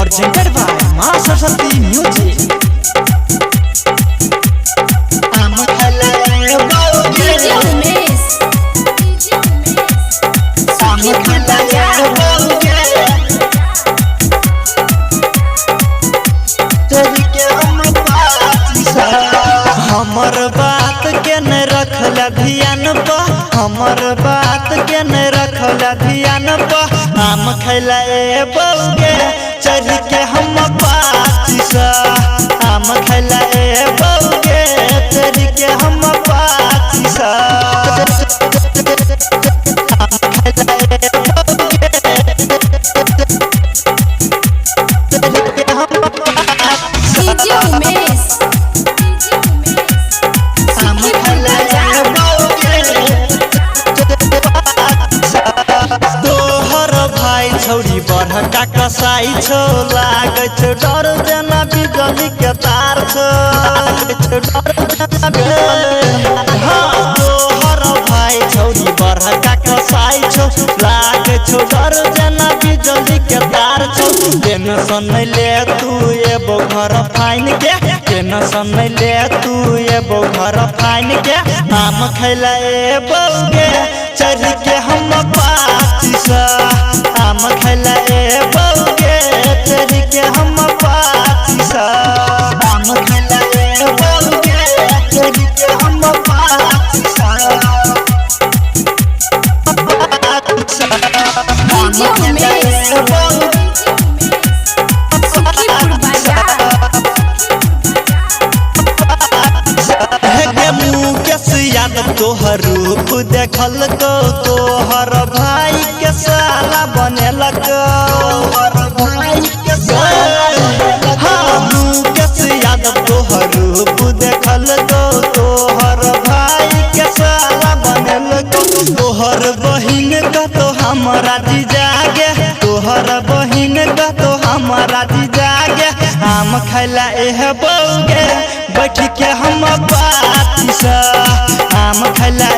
presented by Ma Saraswati Music. हमर बात के न रखल ध्यान पा, हमर बात के न रखल ध्यान पा। आम खैला ए बउगे चढ़ के हम पाचिसा, आम खैला ए बउगे चढ़ के हम पाचिसा। आम खैला ए बउगे चढ़ के हम छौरी बड़का कसाई छो, लागे छो डर देना बिजली के तार छो। तोहर भाई छौरी बड़का कसाई छो, लागे छो डर देना बिजली के तार छो। टेंशन नहीं ले तू एबो घर फाइन के, टेंशन नहीं ले तू एबो घर फाइन के। आम खैला ए बउगे चढ़ के हम पाचिसा, आम खैला ए बउगे चढ़ के हम पाचिसा। आम खैला ए बउगे चढ़ के हम पाचिसा। आम खैला ए बउगे तोहर रूप देखल को तोहर भाई के साला बनेलक, तोहर भाई के साला। यादव तोहर रूप देखल को तोहर भाई के साला बनेलक। तोहर बहिन का तो हमारा जागे, तोहर बहिन का तो हमारा जागे। आम खैला एह बउगे बैठ के हम पाचिसा, आम खैला